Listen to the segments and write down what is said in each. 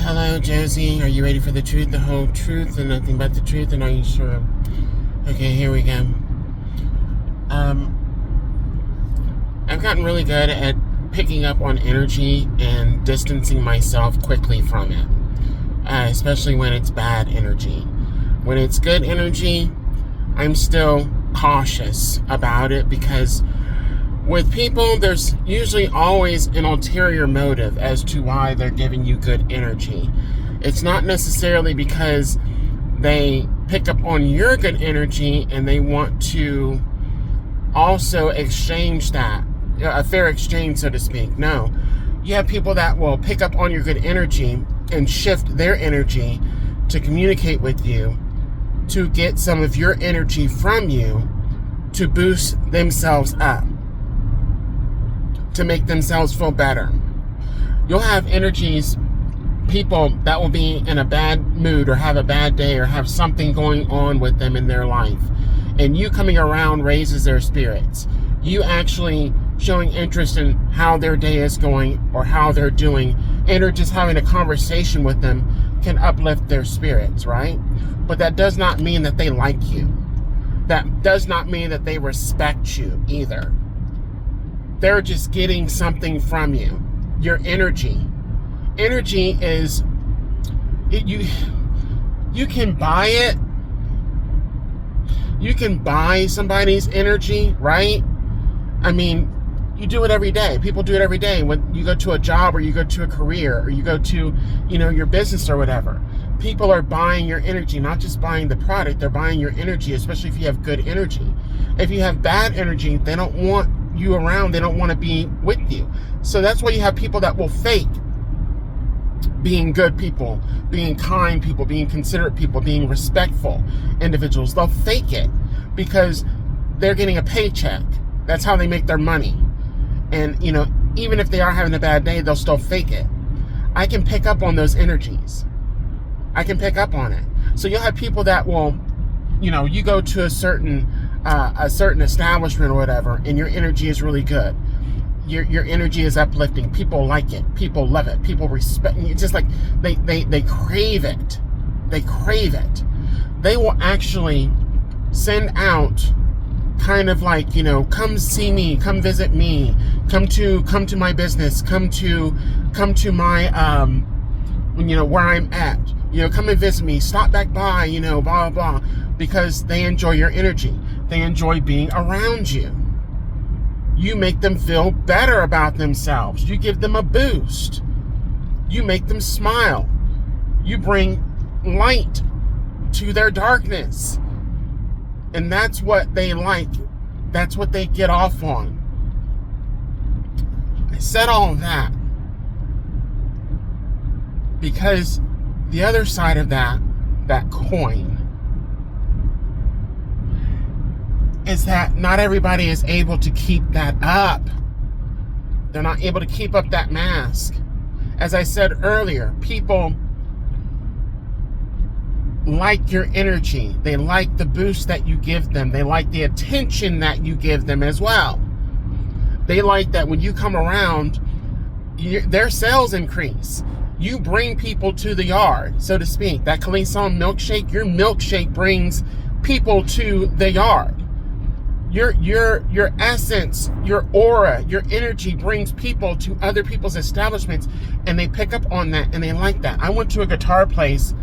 Hello, Josie. Are you ready for the truth, the whole truth, and nothing but the truth? And are you sure? Okay, here we go. I've gotten really good at picking up on energy and distancing myself quickly from it, especially when it's bad energy. When it's good energy, I'm still cautious about it because with people, there's usually always an ulterior motive as to why they're giving you good energy. It's not necessarily because they pick up on your good energy and they want to also exchange that, a fair exchange, so to speak. No, you have people that will pick up on your good energy and shift their energy to communicate with you, to get some of your energy from you, to boost themselves up, to make themselves feel better. You'll have people that will be in a bad mood or have a bad day or have something going on with them in their life. And you coming around raises their spirits. You actually showing interest in how their day is going or how they're doing, and or just having a conversation with them can uplift their spirits, right? But that does not mean that they like you. That does not mean that they respect you either. They're just getting something from you. Your energy. Energy is, you can buy it. You can buy somebody's energy, right? I mean, you do it every day. People do it every day. When you go to a job or you go to a career or you go to, your business or whatever. People are buying your energy, not just buying the product. They're buying your energy, especially if you have good energy. If you have bad energy, they don't want you around. They don't want to be with you. So that's why you have people that will fake being good people, being kind people, being considerate people, being respectful individuals. They'll fake it because they're getting a paycheck. That's how they make their money. And, even if they are having a bad day, they'll still fake it. I can pick up on those energies. I can pick up on it. So you'll have people that will, you go to a certain establishment or whatever, and your energy is really good. Your energy is uplifting. People like it. People love it. People respect it. It's just like they crave it. They crave it. They will actually send out kind of like, come see me, come visit me, come to my business, come to my where I'm at. Come and visit me, stop back by, blah, blah, blah, because they enjoy your energy. They enjoy being around you. You make them feel better about themselves. You give them a boost. You make them smile. You bring light to their darkness. And that's what they like. That's what they get off on. I said all of that because the other side of that coin is that not everybody is able to keep that up. They're not able to keep up that mask. As I said earlier, people like your energy. They like the boost that you give them. They like the attention that you give them as well. They like that when you come around, their sales increase. You bring people to the yard, so to speak. That Calisson milkshake, your milkshake brings people to the yard. Your essence, your aura, your energy brings people to other people's establishments, and they pick up on that and they like that. I went to a guitar place,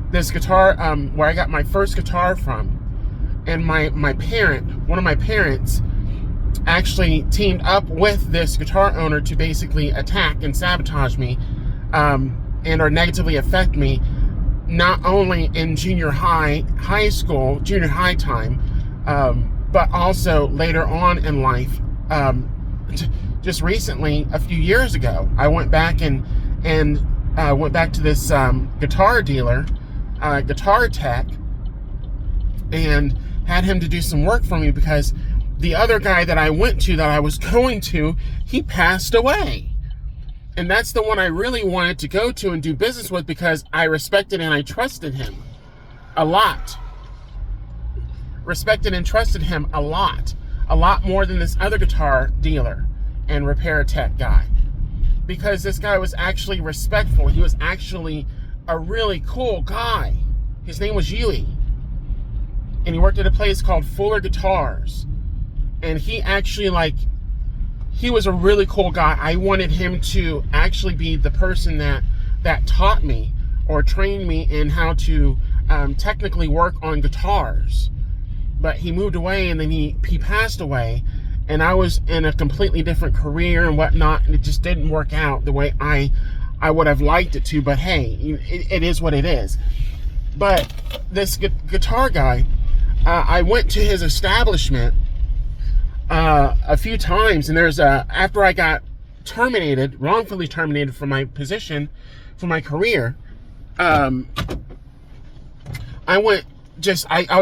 this guitar, where I got my first guitar from, and one of my parents actually teamed up with this guitar owner to basically attack and sabotage me, and or negatively affect me, not only in junior high time, but also later on in life. Just recently, a few years ago, I went back and went back to this guitar dealer, guitar tech, and had him to do some work for me because the other guy that I was going to, he passed away. And that's the one I really wanted to go to and do business with because I respected and I trusted him a lot. Respected and trusted him a lot more than this other guitar dealer and repair tech guy. because this guy was actually respectful. He was actually a really cool guy. His name was Yui. And he worked at a place called Fuller Guitars. And he actually, like, he was a really cool guy. I wanted him to actually be the person that taught me or trained me in how to technically work on guitars. But he moved away, and then he passed away. And I was in a completely different career and whatnot, and it just didn't work out the way I would have liked it to. But hey, it is what it is. But this guitar guy, I went to his establishment a few times, and after I got wrongfully terminated from my position, from my career, I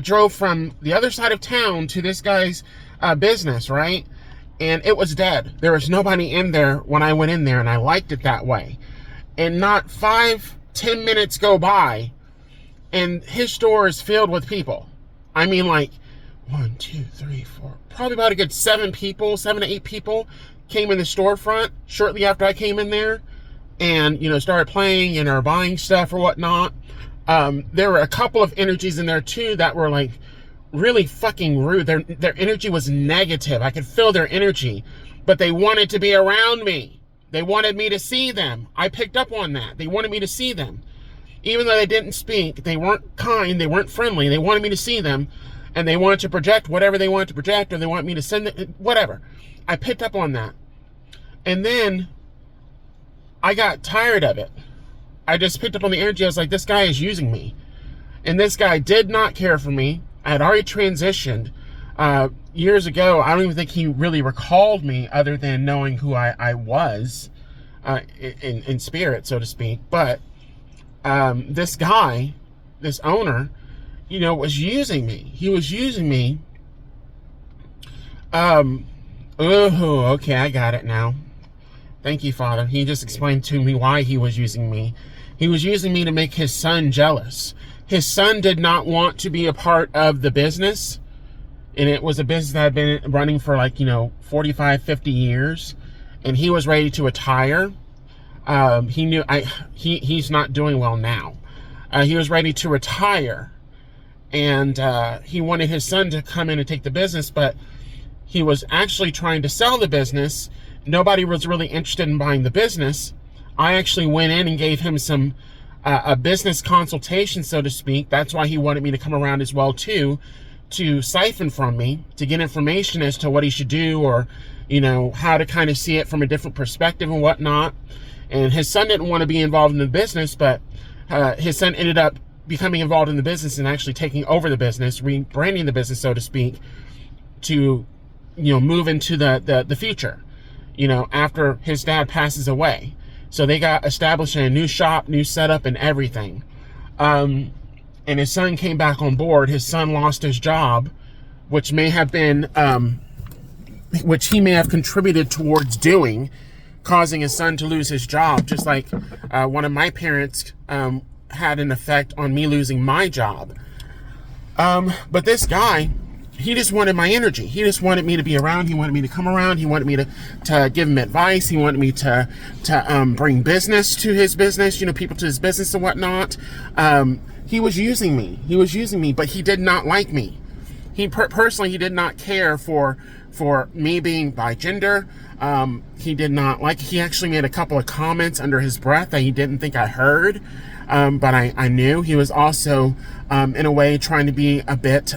drove from the other side of town to this guy's business, right? And it was dead. There was nobody in there when I went in there, and I liked it that way. And not 5-10 minutes go by, and his store is filled with people. I mean, like 1, 2, 3, 4, probably about a good 7 to 8 people came in the storefront shortly after I came in there, and started playing and are buying stuff or whatnot. There were a couple of energies in there too that were like really fucking rude. Their energy was negative. I could feel their energy, but they wanted to be around me. They wanted me to see them. I picked up on that. They wanted me to see them. Even though they didn't speak, they weren't kind, they weren't friendly, they wanted me to see them, and they wanted to project whatever they wanted to project, or they want me to send it, whatever. I picked up on that. And then I got tired of it. I just picked up on the energy. I was like, this guy is using me. And this guy did not care for me. I had already transitioned years ago. I don't even think he really recalled me, other than knowing who I was in spirit, so to speak. But this guy, this owner, was using me. He was using me. Okay, I got it now. Thank you, Father. He just explained to me why he was using me. He was using me to make his son jealous. His son did not want to be a part of the business. And it was a business that had been running for 45, 50 years. And he was ready to retire. He knew he's not doing well now. He was ready to retire. And he wanted his son to come in and take the business, but he was actually trying to sell the business. Nobody was really interested in buying the business. I actually went in and gave him a business consultation, so to speak. That's why he wanted me to come around as well too, to siphon from me, to get information as to what he should do, or how to kind of see it from a different perspective and whatnot. And his son didn't want to be involved in the business, but his son ended up becoming involved in the business and actually taking over the business, rebranding the business, so to speak, to move into the future, after his dad passes away. So they got established in a new shop, new setup, and everything. And his son came back on board. His son lost his job, which may have been, which he may have contributed towards doing, causing his son to lose his job, just like one of my parents had an effect on me losing my job. But this guy, he just wanted my energy. He just wanted me to be around. He wanted me to come around. He wanted me to give him advice. He wanted me to bring business to his business, people to his business and whatnot. He was using me. He was using me, but he did not like me. He personally, he did not care for me being bi gender. He did not like, he actually made a couple of comments under his breath that he didn't think I heard. But I knew. He was also, in a way, trying to be a bit,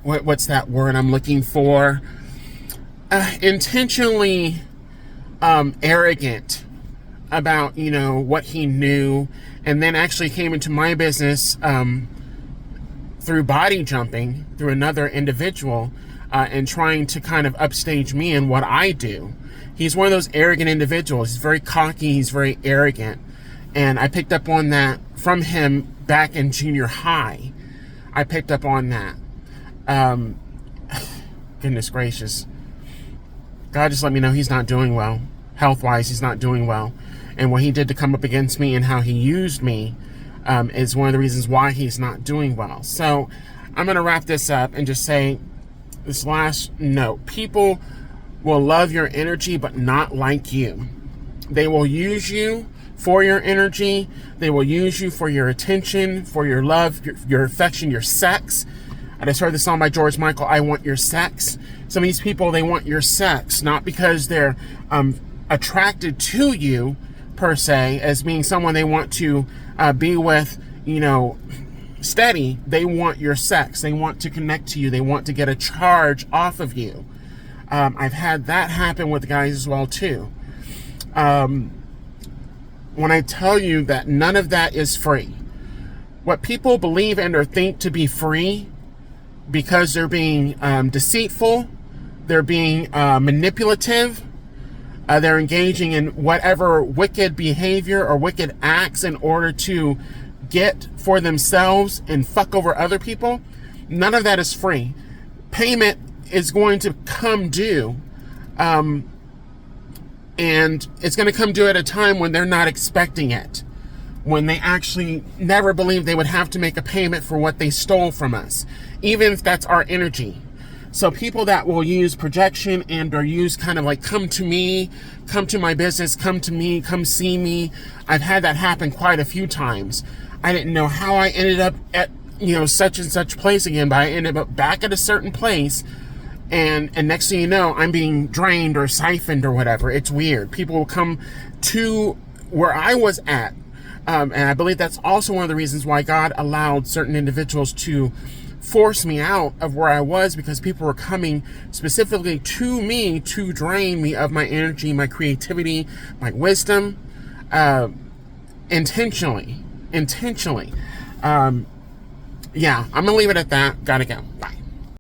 what's that word I'm looking for? Intentionally arrogant about, what he knew, and then actually came into my business through body jumping, through another individual, and trying to kind of upstage me in what I do. He's one of those arrogant individuals. He's very cocky. He's very arrogant. And I picked up on that from him back in junior high. I picked up on that. Goodness gracious. God just let me know he's not doing well. Health-wise, he's not doing well. And what he did to come up against me and how he used me is one of the reasons why he's not doing well. So I'm going to wrap this up and just say this last note. People will love your energy but not like you. They will use you for your energy. They will use you for your attention, for your love, your affection, your sex. I just heard the song by George Michael, I Want Your Sex. Some of these people, they want your sex, not because they're attracted to you, per se, as being someone they want to be with, steady. They want your sex. They want to connect to you. They want to get a charge off of you. I've had that happen with guys as well, too. When I tell you that none of that is free, what people believe and or think to be free, because they're being deceitful, they're being manipulative, they're engaging in whatever wicked behavior or wicked acts in order to get for themselves and fuck over other people, none of that is free. Payment is going to come due, and it's going to come due at a time when they're not expecting it, when they actually never believed they would have to make a payment for what they stole from us, even if that's our energy. So people that will use projection and or use kind of like, come to me, come to my business, come to me, come see me. I've had that happen quite a few times. I didn't know how I ended up at, such and such place again, but I ended up back at a certain place. And next thing you know, I'm being drained or siphoned or whatever. It's weird. People will come to where I was at. And I believe that's also one of the reasons why God allowed certain individuals to force me out of where I was, because people were coming specifically to me to drain me of my energy, my creativity, my wisdom, intentionally. Yeah, I'm going to leave it at that. Gotta go. Bye.